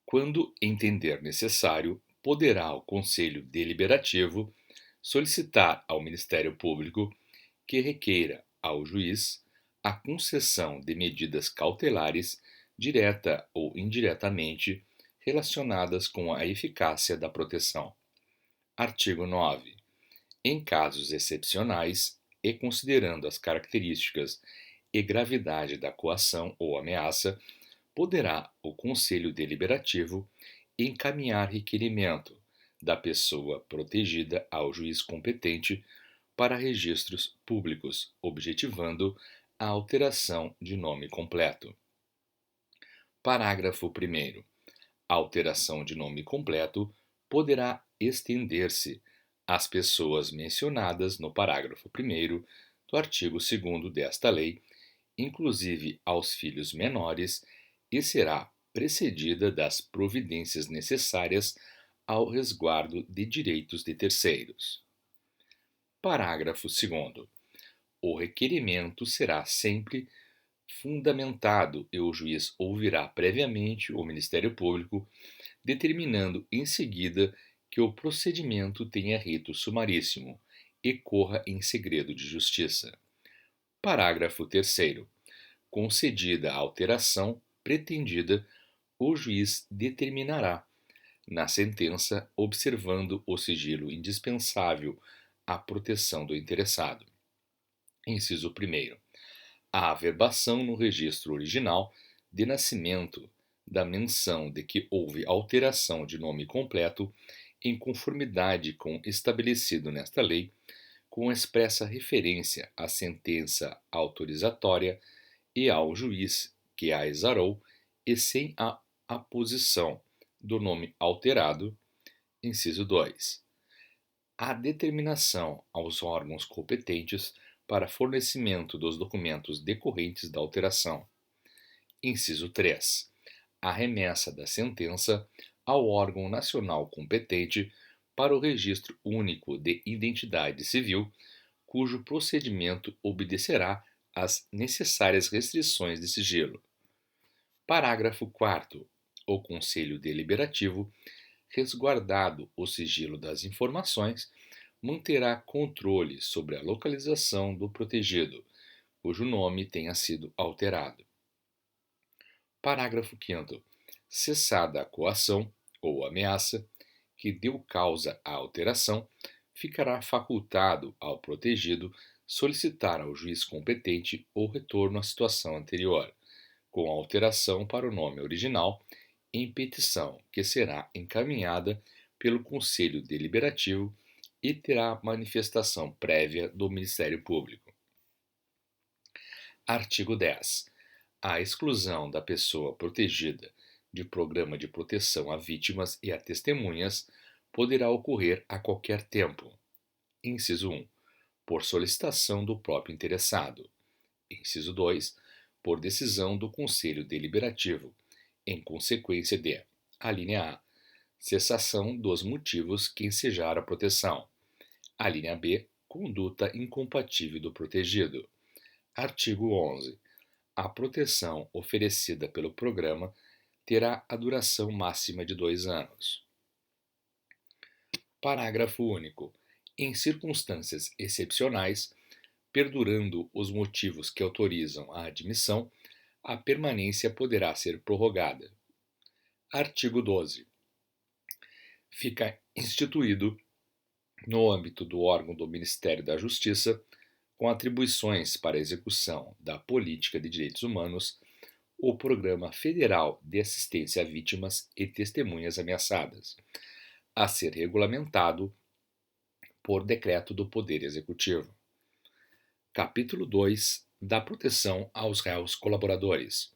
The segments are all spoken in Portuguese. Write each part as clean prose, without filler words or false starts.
Quando entender necessário, poderá o Conselho Deliberativo solicitar ao Ministério Público que requeira ao juiz a concessão de medidas cautelares, direta ou indiretamente, relacionadas com a eficácia da proteção. Artigo 9. Em casos excepcionais e considerando as características e gravidade da coação ou ameaça, poderá o Conselho Deliberativo encaminhar requerimento da pessoa protegida ao juiz competente para registros públicos, objetivando a alteração de nome completo. Parágrafo 1º. A alteração de nome completo poderá estender-se às pessoas mencionadas no parágrafo 1º do artigo 2º desta lei, inclusive aos filhos menores, e será precedida das providências necessárias ao resguardo de direitos de terceiros. Parágrafo 2º. O requerimento será sempre fundamentado e o juiz ouvirá previamente o Ministério Público, determinando em seguida que o procedimento tenha rito sumaríssimo e corra em segredo de justiça. Parágrafo 3º. Concedida a alteração pretendida, o juiz determinará, na sentença, observando o sigilo indispensável à proteção do interessado. Inciso 1º. A averbação no registro original de nascimento da menção de que houve alteração de nome completo em conformidade com o estabelecido nesta lei, com expressa referência à sentença autorizatória e ao juiz que a exarou e sem a aposição do nome alterado. Inciso 2. A determinação aos órgãos competentes para fornecimento dos documentos decorrentes da alteração. Inciso 3. A remessa da sentença ao órgão nacional competente para o Registro Único de Identidade Civil, cujo procedimento obedecerá às necessárias restrições de sigilo. Parágrafo 4º. O Conselho Deliberativo, resguardado o sigilo das informações, manterá controle sobre a localização do protegido, cujo nome tenha sido alterado. Parágrafo 5º. Cessada a coação ou ameaça que deu causa à alteração, ficará facultado ao protegido solicitar ao juiz competente o retorno à situação anterior, com alteração para o nome original, em petição que será encaminhada pelo Conselho Deliberativo e terá manifestação prévia do Ministério Público. Artigo 10. A exclusão da pessoa protegida de programa de proteção a vítimas e a testemunhas poderá ocorrer a qualquer tempo. Inciso 1. Por solicitação do próprio interessado. Inciso 2. Por decisão do Conselho Deliberativo, em consequência de: a linha A. Cessação dos motivos que ensejar a proteção. A linha B. Conduta incompatível do protegido. Artigo 11. A proteção oferecida pelo programa terá a duração máxima de 2 anos. Parágrafo único. Em circunstâncias excepcionais, perdurando os motivos que autorizam a admissão, a permanência poderá ser prorrogada. Artigo 12. Fica instituído, no âmbito do órgão do Ministério da Justiça, com atribuições para a execução da política de direitos humanos, o Programa Federal de Assistência a Vítimas e Testemunhas Ameaçadas, a ser regulamentado por decreto do Poder Executivo. Capítulo 2 da proteção aos réus colaboradores.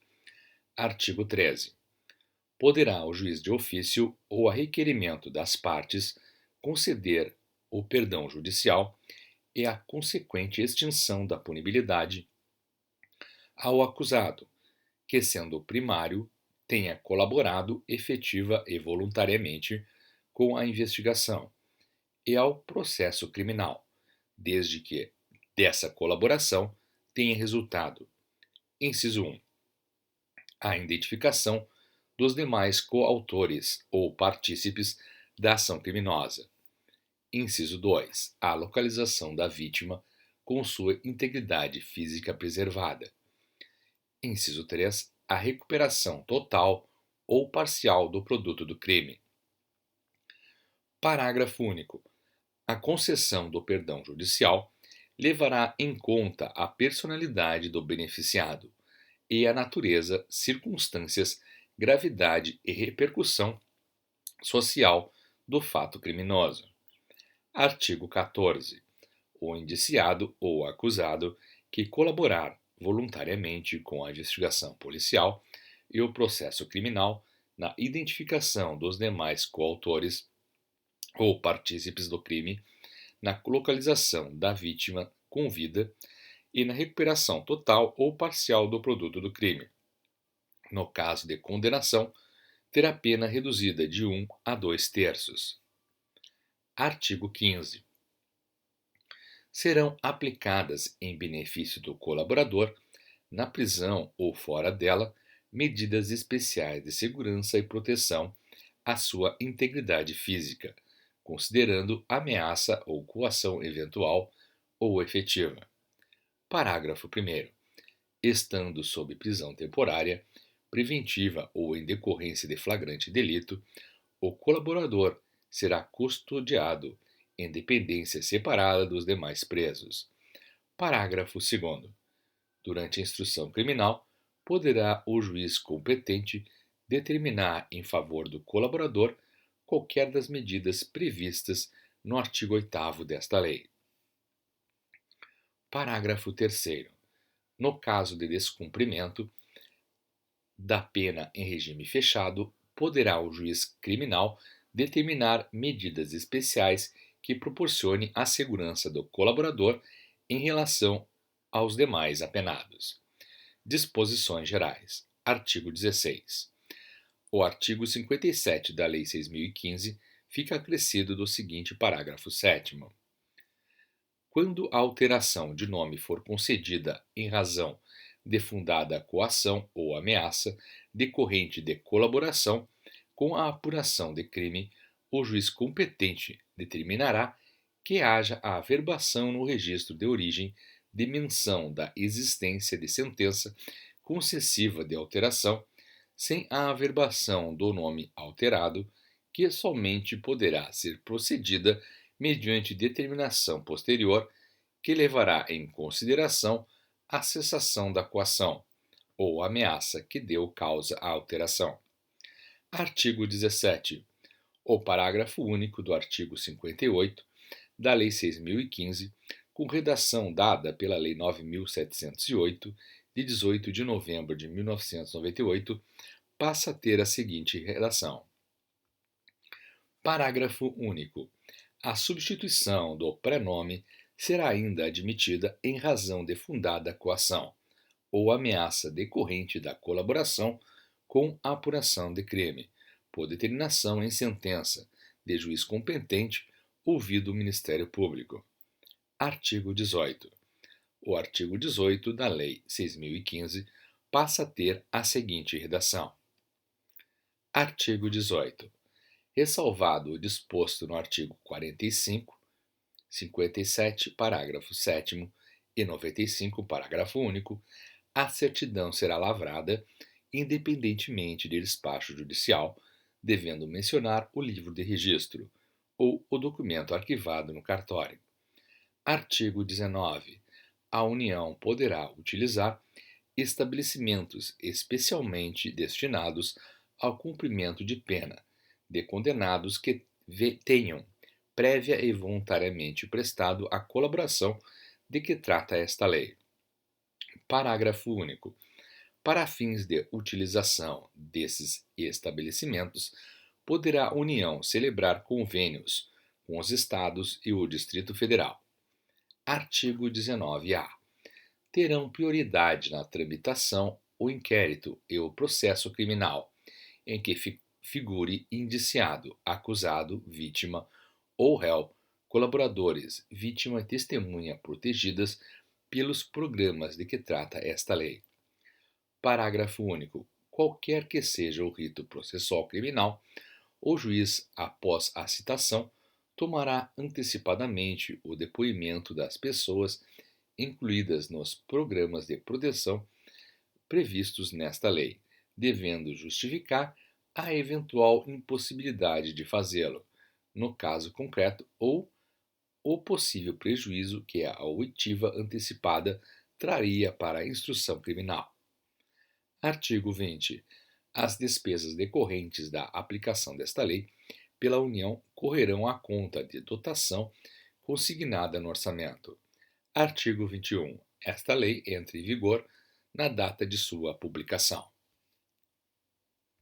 Artigo 13. Poderá o juiz de ofício ou a requerimento das partes conceder o perdão judicial e a consequente extinção da punibilidade ao acusado, que, sendo primário, tenha colaborado efetiva e voluntariamente com a investigação e ao processo criminal, desde que dessa colaboração tenha resultado: inciso 1. A identificação dos demais coautores ou partícipes da ação criminosa. Inciso 2. A localização da vítima com sua integridade física preservada. Inciso 3. A recuperação total ou parcial do produto do crime. Parágrafo único. A concessão do perdão judicial levará em conta a personalidade do beneficiado e a natureza, circunstâncias, gravidade e repercussão social do fato criminoso. Artigo 14. O indiciado ou acusado que colaborar voluntariamente com a investigação policial e o processo criminal na identificação dos demais coautores ou partícipes do crime, na localização da vítima com vida e na recuperação total ou parcial do produto do crime. No caso de condenação, terá pena reduzida de 1 a 2/3. Artigo 15. Serão aplicadas em benefício do colaborador, na prisão ou fora dela, medidas especiais de segurança e proteção à sua integridade física, considerando ameaça ou coação eventual ou efetiva. Parágrafo 1º. Estando sob prisão temporária, preventiva ou em decorrência de flagrante delito, o colaborador será custodiado em dependência separada dos demais presos. Parágrafo 2º. Durante a instrução criminal, poderá o juiz competente determinar em favor do colaborador qualquer das medidas previstas no artigo 8º desta lei. Parágrafo 3º. No caso de descumprimento da pena em regime fechado, poderá o juiz criminal determinar medidas especiais que proporcione a segurança do colaborador em relação aos demais apenados. Disposições gerais. Artigo 16. O artigo 57 da Lei 6.015 fica acrescido do seguinte parágrafo 7º. Quando a alteração de nome for concedida em razão de fundada coação ou ameaça decorrente de colaboração com a apuração de crime, o juiz competente determinará que haja a averbação no registro de origem de menção da existência de sentença concessiva de alteração, sem a averbação do nome alterado, que somente poderá ser procedida mediante determinação posterior que levará em consideração a cessação da coação ou ameaça que deu causa à alteração. Artigo 17. O parágrafo único do artigo 58 da Lei 6.015, com redação dada pela Lei 9.708, de 18 de novembro de 1998, passa a ter a seguinte redação. Parágrafo único. A substituição do prenome será ainda admitida em razão de fundada coação ou ameaça decorrente da colaboração com a apuração de crime, por determinação em sentença de juiz competente, ouvido o Ministério Público. Artigo 18. O artigo 18 da Lei 6.015 passa a ter a seguinte redação. Artigo 18. Ressalvado o disposto no artigo 45, 57, parágrafo 7º e 95, parágrafo único, a certidão será lavrada independentemente de despacho judicial, devendo mencionar o livro de registro ou o documento arquivado no cartório. Artigo 19. A União poderá utilizar estabelecimentos especialmente destinados ao cumprimento de pena de condenados que tenham prévia e voluntariamente prestado a colaboração de que trata esta lei. Parágrafo único. Para fins de utilização desses estabelecimentos, poderá a União celebrar convênios com os Estados e o Distrito Federal. Artigo 19-A. Terão prioridade na tramitação o inquérito e o processo criminal, em que figure indiciado, acusado, vítima ou réu, colaboradores, vítima e testemunha protegidas pelos programas de que trata esta lei. Parágrafo único. qualquer que seja o rito processual criminal, o juiz, após a citação, tomará antecipadamente o depoimento das pessoas incluídas nos programas de proteção previstos nesta lei, devendo justificar a eventual impossibilidade de fazê-lo, no caso concreto, ou o possível prejuízo que a oitiva antecipada traria para a instrução criminal. Artigo 20. As despesas decorrentes da aplicação desta lei pela União correrão à conta de dotação consignada no orçamento. Artigo 21. Esta lei entra em vigor na data de sua publicação.